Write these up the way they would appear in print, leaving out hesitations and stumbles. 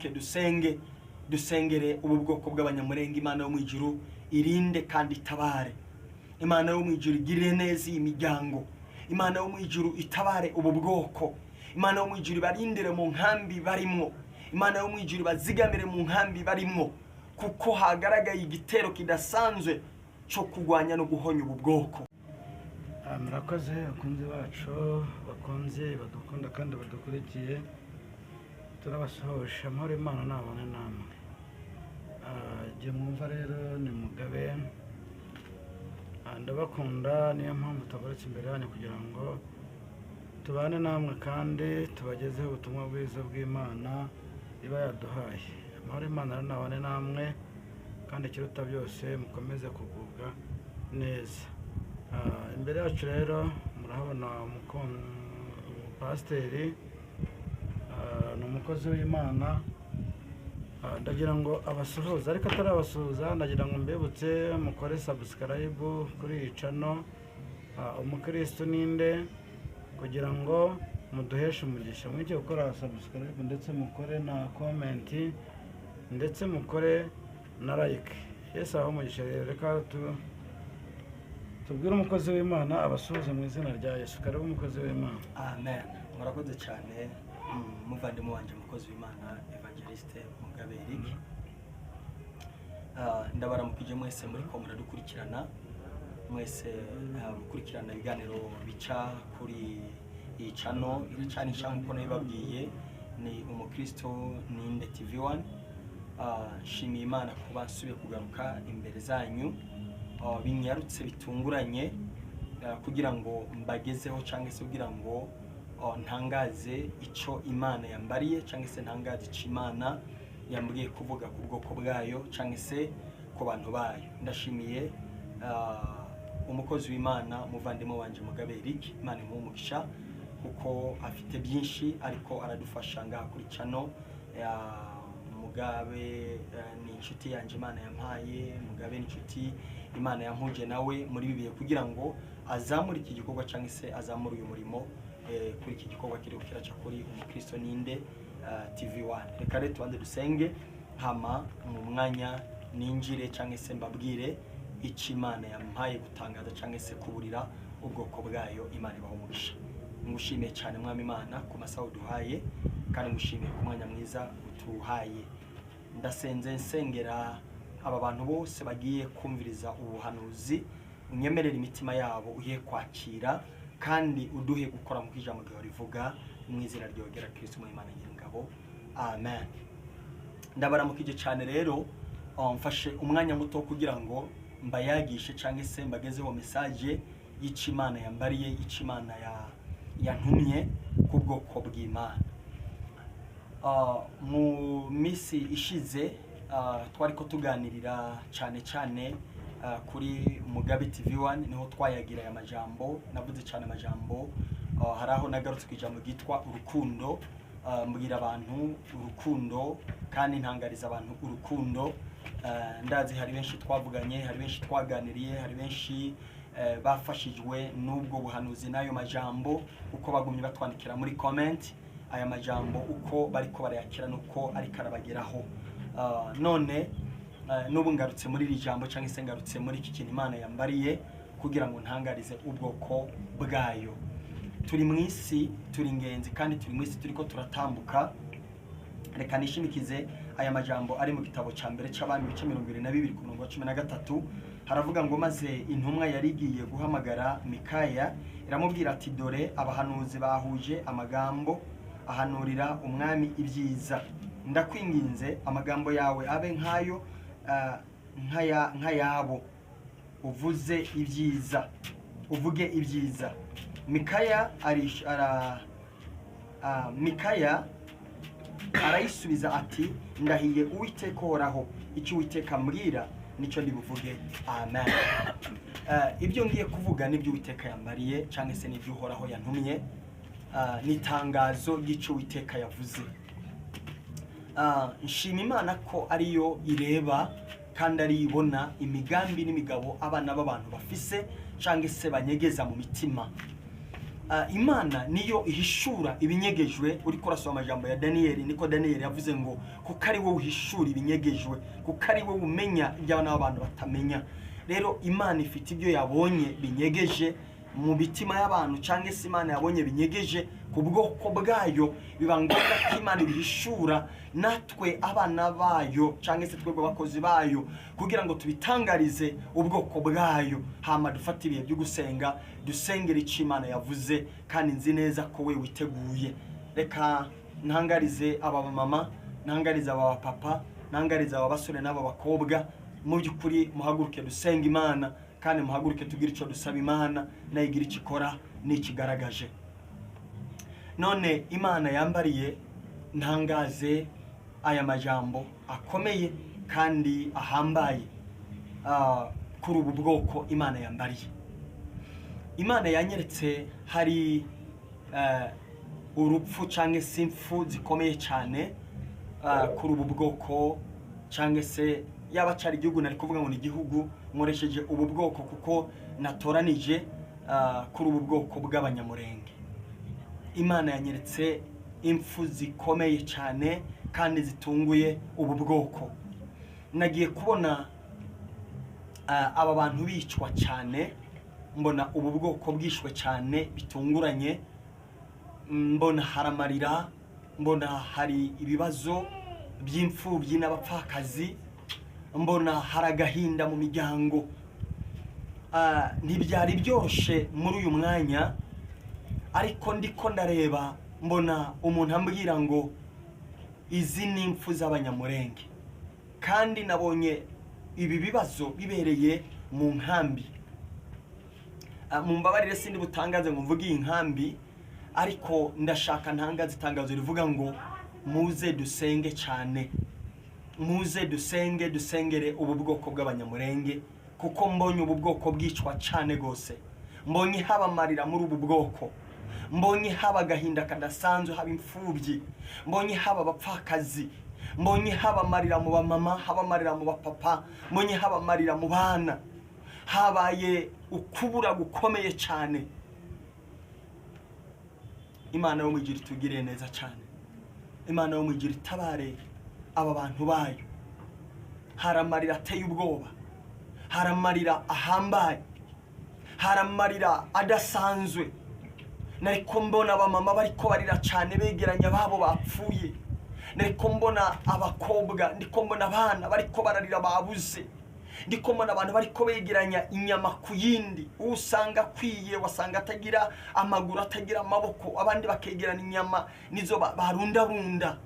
duhaguruke dusengere ubu bwoko bw'abanyamurenge. Imana yo mu ijuru irinde kandi itabare. Imana yo mu ijuru igirire neza iyi miryango. Imana yo mu ijuru itabare ubu bwoko. Imana yo mu ijuru barindire mu nkambi barimwo. Imana yo mu ijuru bazigamire mu nkambi barimwo, kuko hagaragaye igitero kidasanzwe cyo kurwanya no guhonya ubu bwoko. Murakoze abakunzi bacu bakunze badukunda kandi badukurikiye, turabashoje amahoro Imana nabane namwe. Igihe mwumva rero ni Mugabe, ndabakunda, niyo mpamvu tabarutse imbere yanyu kugira ngo tubane namwe kandi tubagezeho ubutumwa bwiza bw'Imana iba yaduhaye. Amahoro Imana nabane namwe kandi ikiruta byose mukomeze kugubwa neza. Imbere yacu rero murahabona umupasiteri, ni umukozi w'Imana. Ndagira ngo abasuhuza, ariko atarabasuhuza ndagira ngo mbibutse mukore subscribe kuri iyi channel Umukristo Ninde, kugira ngo muduheshe umugisha. Mwige gukora subscribe ndetse mukore na comment ndetse mukore na like. Yesu aho umugisha. Reka tubwire umukozi w'Imana abasuhuze mu izina rya Yesu. Karibu umukozi w'Imana. Amen. Murakoze cyane muvandimwe wanje umukozi w'Imana Evangeliste Mugabe Eric. Ndabaramukije mwese muri ko muradukurikirana, mwese gukurikirana ibiganiro bica kuri iyi channel. Iri cyane nkuko nabibabwiye ni Umukristo Ninde TV1. Shimiye Imana kuba nsubiye kugaruka imbere zanyu binyarutse bitunguranye, kugira ngo mbagezeho cyangwa se kugira ngo ntangaze icyo Imana yambariye cyangwa se ntangaze icyo Imana yambwiye kuvuga ku bwoko bwayo cyangwa se ku bantu bayo. Ndashimiye umukozi w'Imana muvandimwe wanje Mugabe Eric. Imana imumugisha kuko afite byinshi ariko aradufasha ngaha kuri channel ya Mugabe. Ni inshuti yanje Imana yampaye. Mugabe ni inshuti Imana yampuje nawe muri bibiye kugira ngo azamure iki gikorwa cyangwa se azamure uyu murimo kuri iki gikorwa kiri kiraca kuri Umukristo Ninde TV1. Reka rero tubanze dusenge, hama mu mwanya ninjire cyangwa se mbabwire icyo Imana yampaye gutangaza cyangwa se kuburira ubwoko bwayo. Imana ibaho umugisha. Ngushimiye cyane Mwami Imana ku masaha uduhaye, kandi ngushimiye ku mwanya mwiza utuhaye. Ndasenze nsengera aba bantu bose bagiye kumviriza ubuhanuzi, unyemerera imitima yabo ugiye kwakira kandi uduhe gukora mu ijambo ryawe rivuga, mu izina ryogera Kristo mu Imana nyir'ingabo. Amen. Ndabaramukije cyane rero, mfashe umwanya muto kugira ngo mbayagishe cyangwa se mbagezeho message y'icyo Imana yambariye, y'icyo Imana yantumye ku bwoko bw'Imana. Mu misi ishize twari ko tuganirira cyane kuri Mugabe TV1, niho twayagira aya majambo. Navuze cyane amajambo, hari aho nagarutse ku ijambo ryitwa urukundo. Mbwira abantu urukundo kandi ntangariza abantu urukundo. Ndazi hari benshi twavuganye, hari benshi twaganiriye, hari benshi bafashijwe n'ubwo buhanuzi n'ayo majambo, uko bagumye batwandikira muri comment aya majambo uko bariko barayakira nuko ariko arabageraho. None n'ubu ngarutse muri iri jambo cyangwa se ngarutse muri iki kintu Imana yambariye kugira ngo ntangarize ubwoko bwayo. Turi mu isi, turi ingenzi kandi turi mu isi turiko turatambuka. Reka nishimikize aya majambo ari mu gitabo cya mbere cy'Abami bice 22 ku murongo wa 13. Haravuga ngo maze intumwa yari igiye guhamagara Mikaya, iramubwira ati dore abahanuzi bahuje amagambo ahanurira umwami ibyiza. Ndakwinginze amagambo yawe abe nkayo nkayabo, uvuge ibyiza. Mikaya arayisubiza ati ndahiye Uwiteka uhoraho, icyo Uwiteka mbwira nicyo ndibuvuge. Amen. Ibyo ngiye kuvuga nibyo Uwiteka yambariye cyangwa se nibyo uhoraho yantumye. Nitangazo ry'icyo Uwiteka yavuze. Nshima Imana ko ariyo ireba kandi ari ibona imigambi n'imigabo abana b'abantu bafise cyangwa se banyegeza mu mitima. Imana niyo ihishura ibinyegejwe. Uri kurasoma amajambo ya Daniyeli, niko Daniyeli yavuze ngo kuko ari wowe uhishura ibinyegejwe, kuko ari wowe umenya ibyo n'abantu batamenya. Rero Imana ifite ibyo yabonye binyegeje mu bitima y'abantu, cyangwa se Imana yabonye binyegeje ku bwoko bwayo. Biba ngombwa ko Imana ibihishura natwe abana bayo, cyangwa se twebwe abakozi bayo, kugira ngo tubitangarize ubwoko bwayo. Hama dufate ibihe byo gusenga, dusengera icyo Imana yavuze, kandi nzi neza ko we witeguye. Reka ntangarize aba mama, ntangarize aba papa, ntangarize aba basore n'aba bakobwa, mu by'ukuri muhaguruke dusenga Imana, kandi muhaguruke tugire icyo dusaba Imana, nayo igira icyo ikora n'ikigaragaje. None Imana yambariye ntangaze aya majambo akomeye kandi ahambaye kuri ubu bwoko Imana yambariye. Imana yanyeretse hari urupfu cyangwa se impfu zikomeye cyane kuri ubu bwoko, cyangwa se yaba cyari igihugu, nari kuvuga ngo ni igihugu, nkoresheje ubu bwoko kuko natoranije kuri ubu bwoko bw'abanyamurenge. Imana yanyeretse impfu zikomeye cyane kandi zitunguye ubu bwoko. Nagiye kubona aba bantu bicwa cyane, mbona ubu bwoko bwishwe cyane bitunguranye, mbona haramarira, mbona hari ibibazo by'imfubyi n'abapfakazi, mbona haragahinda mu miryango. Ntibyari byoroshye muri uyu mwanya, ariko ndiko ndareba mbona umuntu ambwira ngo izi ni impfu z'abanyamurenge, kandi nabonye ibi bibazo bibereye mu nkambi. Mumbabarire sindi butangaze ngo mvuge iyi nkambi, ariko ndashaka ntangaze itangazo rivuga ngo muze dusenge cyane, muze dusengere ubu bwoko bw'abanyamurenge, kuko mbonye ubu bwoko bwicwa cyane gose. Mbonye haba marira muri ubu bwoko, mbonye haba gahinda kadasanzwe, haba imfubyi, mbonye haba abapfakazi, mbonye haba marira mu bamama, haba marira mu bapapa, mbonye haba marira mu bana. Habaye ukubura gukomeye cyane. Imana yo mwijiri tugire neza cyane, Imana yo mwijiri tabare aba bantu bayo. Haramarira ateye ubwoba, haramarira ahambaye, haramarira adasanzwe. Nariko mbona abamama bariko barira cyane begeranya babo bapfuye. Nariko mbona abakobwa, ndiko mbona abana bariko bararira babuze. Ndiko mbona abantu bariko begeranya inyama ku yindi, usanga kwiye wasanga atagira amaguru, atagira amaboko, abandi bakegerana inyama nizo barundabunda.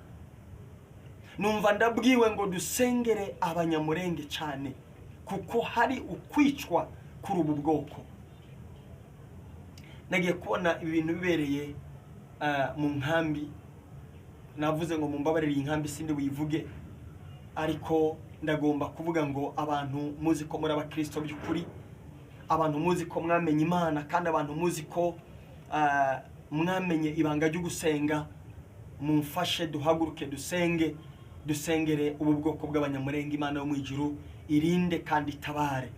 Numva ndabwiwe ngo dusengere abanyamurenge cyane, kuko hari ukwicwa kuri ubu bwoko. Nagiye kubona ibintu bibereye mu nkambi. Navuze ngo mumbabarire iyi nkambi sindi buyivuge, ariko ndagomba kuvuga ngo abantu muzi ko muri abakristo by'ukuri, abantu muzi ko mwamenye Imana, kandi abantu muzi ko mwamenye ibanga ryo gusenga, mumfashe duhaguruke dusengere ubu bwoko bw'abanyamurenge. Imana yo mu ijuru irinde kandi itabare.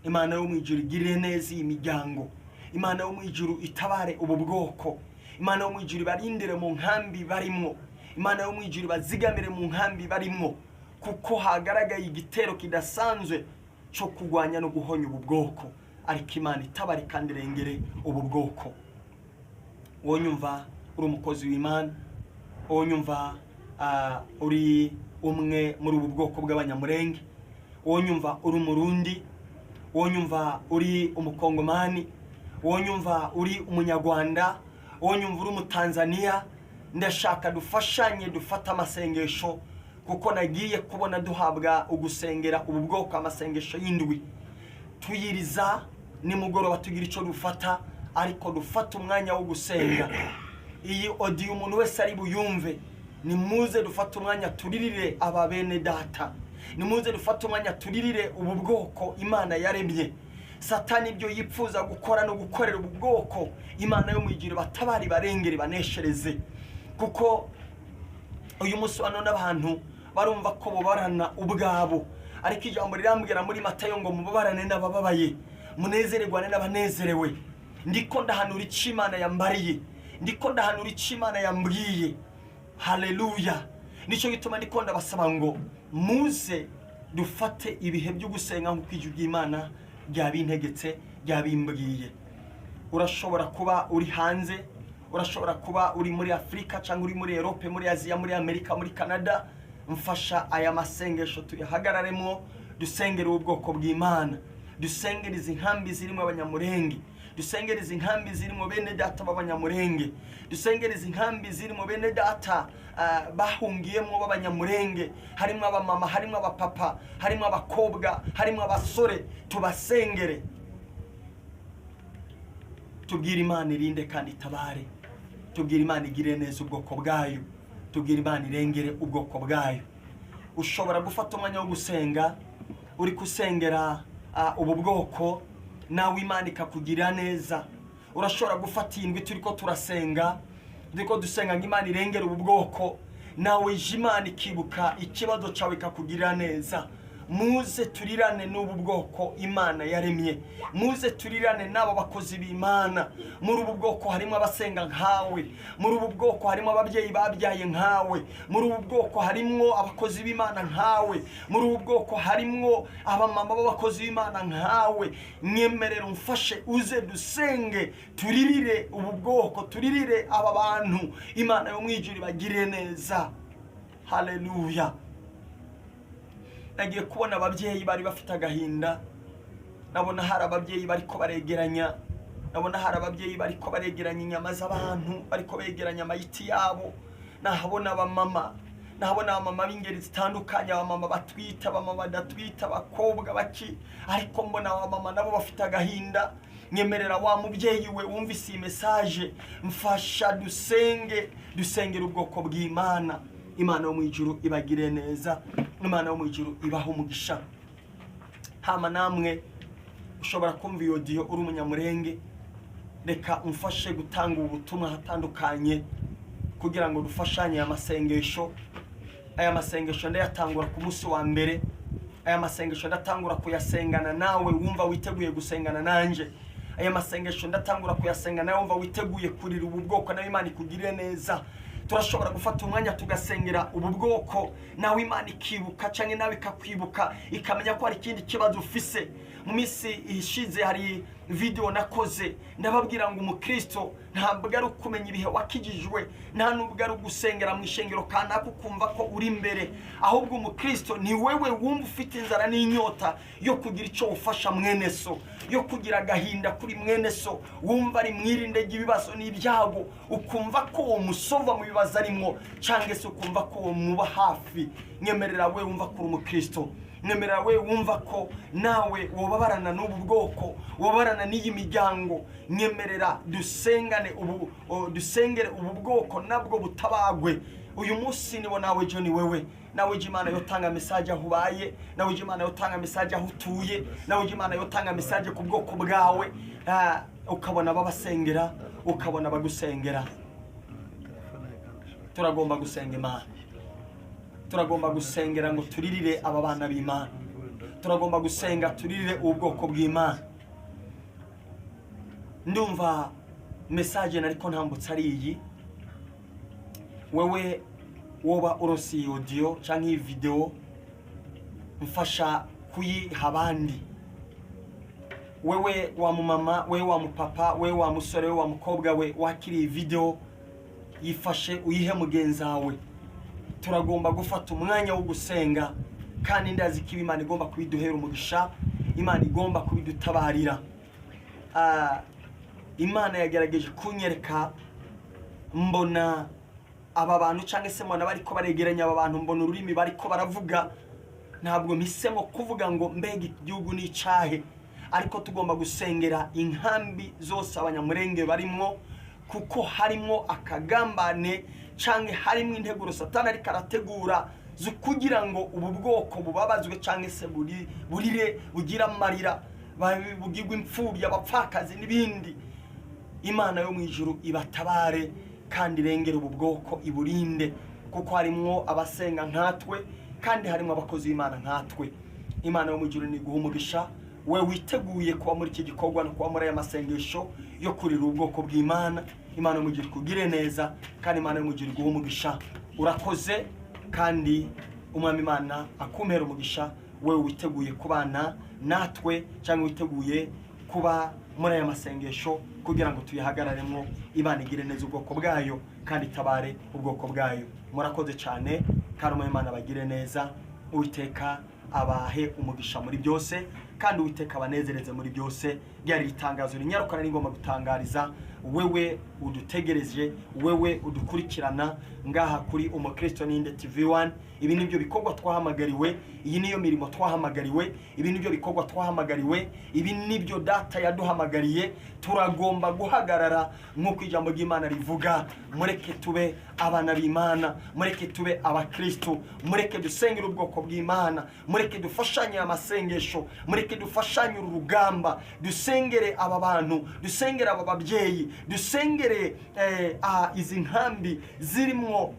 Imana yo mu ijuru igirire neza iyi miryango. Imana yo mu ijuru itabare ubu bwoko. Imana yo mu ijuru barindire mu nkambi barimo. Imana yo mu ijuru bazigamire mu nkambi barimo, kuko hagaragaye igitero kidasanzwe cyo kugwanya no guhonya ubu bwoko. Ariko Imana itabare kandi irengere ubu bwoko. Wonyumva uri umukozi w'Imana, wonyumva uri umwe muri ubu bwoko bw'abanyamurenge, wonyumva uri umurundi, wonyumva uri umukongomani, wonyumva uri umunyarwanda, wonyumva uri umutanzania, ndashaka dufashanye dufata amasengesho, kuko nagiye kubona duhabwa ugusengera ubu bwoko amasengesho y'indwi. Tuyiriza nimugoroba tugira icyo dufata, ariko dufata umwanya wo gusenga. Iyi audio umuntu wese ari buyumve, nimuze dufata umwanya turirire aba bene data, nimuze dufata umwanya turirire ubu bwoko Imana yaremye. Satani ibyo yipfuza gukora no gukorera ubu bwoko, Imana yo mu ijuru batabari barengere baneshereze. Kuko uyu munsi none abantu barumva ko bubarana ubwabo, ariko ijambo rirambwira muri Matayo ngo mubabarane n'abababaye, munezererwane n'abanezerewe. ndiko ndahanura icyo Imana yambariye, ndiko ndahanura icyo Imana yambwiye. Haleluya. Nicyo gituma ndiko ndabasaba ngo muze dufate ibihe byo gusenga nk'uko ijwi ry'Imana ryabintegetse ryabimbwiye. Urashobora kuba uri hanze, urashobora kuba uri muri Afrika cyangwa uri muri Europe, muri Aziya, muri Amerika, muri Canada. Mfasha aya masengesho tuyahagararemo, dusengere ubwoko bw'Imana, dusengere izi nkambi zirimo abanyamurenge, dusengere izi nkambi zirimo bene data b'abanyamurenge, dusengere izi nkambi zirimo bene data bahungiyemo b'abanyamurenge, harimo abamama, harimo abapapa, harimo abakobwa, harimo abasore. Tubasengere, tubwire Imana irinde kandi itabare, tubwire Imana igire neza ubwoko bwayo, tubwire Imana irengere ubwoko bwayo. Ushobora gufata umwanya wo gusenga, uri kusengera ubu bwoko, nawe Imana ikakugira neza. Urashobora gufata indwi turiko turasenga, turiko dusenga ngo Imana irengere ubu bwoko, nawe Imana ikibuka ikibazo cyawe ikakugira neza. Muze turirane n'ubu bwoko Imana yaremye, muze turirane n'abo bakozi b'Imana. Muri ubu bwoko harimo abasenga nkawe, muri ubu bwoko harimo ababyeyi babyaye nkawe, muri ubu bwoko harimo abakozi b'Imana nkawe, muri ubu bwoko harimo abamama b'abakozi b'Imana nkawe. Nyemerera umfashe uze dusenge, turirire ubu bwoko, turirire aba bantu, Imana yo mwijuru bagire neza. Haleluya. Nagiye kubona ababyeyi bari bafite agahinda, nabona hari ababyeyi bariko baregeranya, nabona hari ababyeyi bariko baregeranya inyama z'abantu, bariko begeranya amayiti yabo. Nahabona abamama, nahabona abamama b'ingeri zitandukanye, abamama batwita, abamama badatwita, abakobwa baki, ariko mbona abamama nabo bafite agahinda. Nyemerera wa mubyeyi we wumvise iyi message, mfasha dusenge, dusengera ubwoko bw'Imana. Imana yo mwijuru ibagire neza, Imana yo mwijuru ibaho umugisha. Hama namwe ushobora kumva iyo audio uri umunyamurenge, reka umfashe gutanga ubutumwa hatandukanye kugira ngo dufashanye amasengesho. Aya masengesho ndayatangura ku munsi wa mbere, aya masengesho ndatangura kuyasengana nawe wumva witeguye gusengana nanje. Aya masengesho ndatangura kuyasenga nawe wumva witeguye kurira ubu bwoko, nawe Imana ikugirire neza. Turashobora gufata umwanya tugasengera ubu bwoko, nawe Imana ikibuka cyangwa nawe ikakwibuka, ikamenya ko hari ikindi kibazo ufise. Mu minsi ishize hari video nakoze ndababwira ngo umukristo ntabwo ari ukumenya ibihe wakijijwe, nta nubwo ari ugusengera mu ishengero kanaka ukumva ko uri imbere, ahubwo umukristo ni wewe wumva ufite inzara n'inyota yo kugira icyo ufasha mwene so, yo kugira agahinda kuri mwene so, wumva ari mwirinde ry'ibibazo n'ibyago, ukumva ko uwo musova mu bibazo arimo, cyangwa se ukumva ko uwo muba hafi. Nyemerera we wumva ko uri umukristo, nyemerera we wumva ko nawe wobabarana n'ubu bwoko, wobabarana n'iyi miryango. Nyemerera dusengane dusengere ubu bwoko nabwo butabagwe. Uyu munsi nibo nawe John, wewe nawe Imana yotanga message aho ubaye, nawe Imana yotanga message aho utuye, nawe Imana yotanga message ku bwoko bwawe, ukabona babasengera, ukabona bagusengera. Turagomba gusenga Imana, turagomba gusengera ngo turirire aba bana b'Imana, turagomba gusenga turirire ubwoko bw'Imana. Ndumva message nariko ntambutse ari iyi, wewe woba urosi audio cyangwa iyi video, mfasha kuyiha abandi. Wewe wa mumama, wewe wa mupapa, wewe wa musore, wewe wa mukobwa, we wakiri video, yifashe uyihe mugenzi wawe. Turagomba gufata umwanya wo gusenga, kandi ndazi ko Imana igomba kubiduhera umugisha, Imana igomba kubidutabarira. Imana yagerageje kunyereka, mbona aba bantu cyangwa se mbona bariko baregeranya aba bantu, mbona ururimi bariko baravuga. Ntabwo misemo kuvuga ngo mbega igihugu ni cyahe, ariko tugomba gusengera inkambi zose abanyamurenge barimo, kuko harimo akagambane cyangwa harimo integuro Satani ari karategura zo kugira ngo ubu bwoko bubabazwe cyangwa se burire bugira amarira, bugirwa imfubyi, abapfakazi n'ibindi. Imana yo mwijuru ibatabare kandi irengere ubu bwoko, iburinde, kuko harimo abasenga nkatwe kandi harimo abakozi b'Imana nkatwe. Imana yo mwijuru ni guha umugisha, we witeguye kuba muri iki gikorwa no kuba muri aya masengesho yo kurira ubwoko bw'Imana. Imana mugire kugire neza kandi Imana mugire guha umugisha. Urakoze kandi umwami Imana akumera umugisha wewe witeguye kubana natwe cyangwa witeguye kuba muri aya masengesho kugira ngo tuyihagararemo. Imana igire neza ubwoko bwayo kandi itabare ubwoko bwayo. Murakoze cyane kandi umwami Imana bagire neza. Uwiteka abahe umugisha muri byose kandi Uwiteka abanezereze muri byose. Ryari itangazo rinyarukana n'ingoma gutangariza wewe udutegereje, wewe udukurikirana ngaha kuri Umukristo Ninde TV1. Ibi nibyo bikorwa twahamagariwe, iyi niyo mirimo twahamagariwe, ibi nibyo bikorwa twahamagariwe, ibi nibyo data yaduhamagariye. Turagomba guhagarara nk'uko ijambo ry'Imana rivuga. Mureke tube abana b'Imana, mureke tube abakristo, mureke dusengere ubwoko bw'Imana, mureke dufashanye amasengesho, mureke dufashanye urugamba, dusengere aba bantu, dusengere aba babyeyi, dusengere izi nkambi zirimo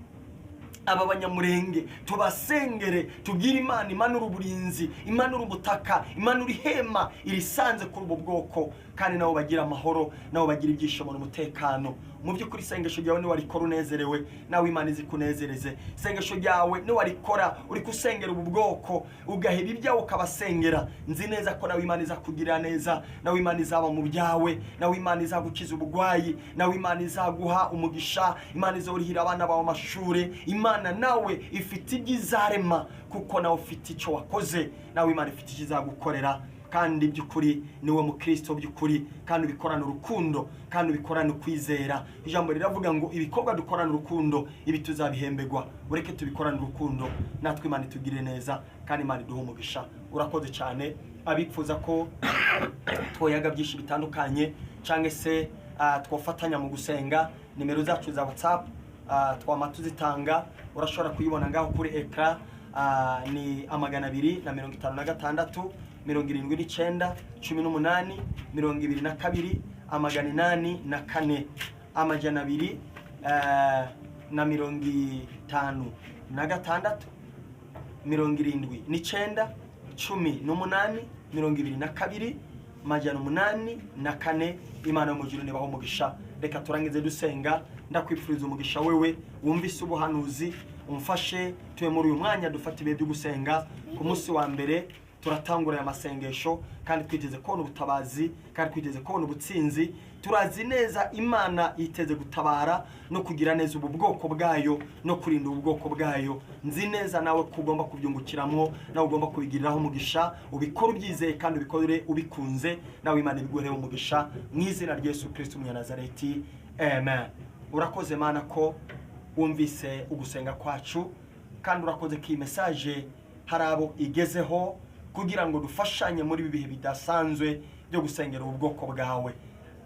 aba banyamurenge, tubasengere, tubwire Imana imanura uburinzi, imanura ubutaka, imanura ihema irisanze kuri ubu bwoko kandi nabo bagira amahoro, nabo bagira ibyishimo n'umutekano. Mu by'ukuri isengesho ryawe ni warikora unezerewe, nawe Imana izi kunezereze. Isengesho ryawe ni warikora uri kusengera ubu bwoko, ugaheba ibyawe ukabasengera. Nzi neza ko nawe Imana iza kugira neza, nawe Imana izaba mu byawe, nawe Imana izagukiza ubugwayi, nawe Imana izaguha umugisha, Imana izorihira abana bawe amashure. Imana nawe ifite ibyizarema kuko nawe ufite icyo wakoze, nawe Imana ifite ikizagukorera. Kandi by'ukuri niwe mukristo by'ukuri kandi ubikorana urukundo kandi ubikorana kwizera. Ijambo riravuga ngo ibikorwa dukorana urukundo ibi tuzabihembegwa. Ureke tubikorana urukundo natwe Imana itugire neza kandi Imana iduhe umugisha. Urakoze cyane. Abipfuza ko twoyaga byinshi bitandukanye cyangwa se twofatanya mu gusenga, nimero zacu za WhatsApp twama tuzitanga, urashobora kuyibona ngaho kuri ekra. Ni 256 79 18 22 884 256 79 18 22 884. Imana y'umujuru nibaho umugisha. Reka turangize dusenga. Ndakwifuriza umugisha wewe wumvise ubuhanuzi, umfashe tuwe muri uyu mwanya dufata ibihe byo gusenga. Ku munsi wa mbere turatangura amasengesho kandi twiteze kubona ubutabazi kandi twiteze kubona ubutsinzi. Turazi neza Imana iteze gutabara no kugira neza ubu bwoko bwayo no kurinda ubu bwoko bwayo. Nzi neza nawe kugomba kubyungukiramo, nawe ugomba kubigiriraho umugisha. Ubikora ubyizeye kandi ubikore ubikunze, nawe Imana ibiguhereho umugisha mu izina rya Yesu Kristo Umunyanazareti. Amen. Urakoze Mana ko wumvise ugusenga kwacu kandi urakoze ko iyi message harabo igezeho kugira ngo dufashanye muri ibi bihe bidasanzwe byo gusengera ubwoko bwawe.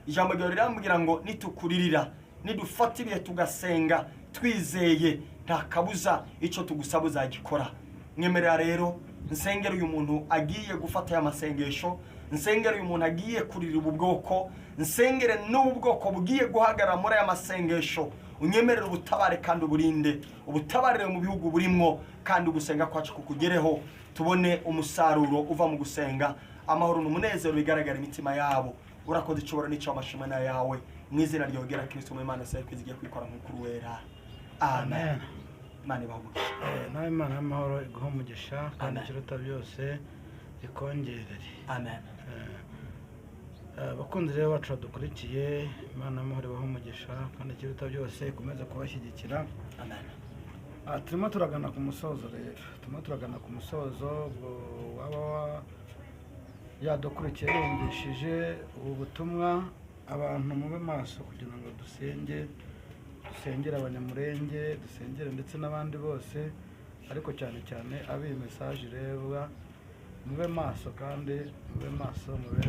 Ijambo ryawe rirambwira ngo nitukuririra, nidufata ibihe tugasenga twizeye, nta kabuza icyo tugusaba uzagikora. Mwemerera rero nsengera uyu muntu agiye gufata ya masengesho, nsengera uyu muntu agiye kuririra ubu bwoko, nsengere n'ubu bwoko bugiye guhagarara muri aya masengesho. Unyemerera ubutabare kandi uburinde, ubutabarire mu bihugu burimo kandi ugusenga kwacu kukugereho, tubone umusaruro uva mu gusenga. Amahoro n'umunezero bigaragara imitima yabo. Urakoze icobora n'icyo amashimana yawe mu izina ryogera Kristo mu Imana se kwizigiye kwikora nk'ukuru wera. Amen. Imana ibahugisha. Nawe Imana y'amahoro iguha umugisha kandi ikiruta byose ikongerere. Amen. Bakunzi rero bacu badukurikiye, Imana y'amahoro ibaha umugisha kandi ikiruta byose ikomeze kubashyigikira. Amen. Turimo turagana ku musozo rero, waba yadukurikiye yumvishije ubu butumwa. Abantu mube maso kugira ngo dusengere abanyamurenge, dusengere ndetse n'abandi bose, ariko cyane cyane abi message reba, mube maso kandi mubere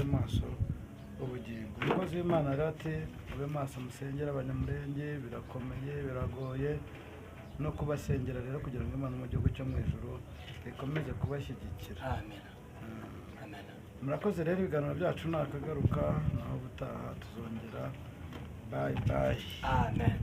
maso ubugingo. Umukozi w'Imana rero ati mube maso musengere abanyamurenge, birakomeye biragoye no kubasengera rero kugira ngo Imana mu gihugu cyo mu ijuru ikomeze kubashyigikira. Amen. Amen. Murakoze rero, ibiganiro byacu nakagaruka naho butaha tuzongera. Bye bye. Amen.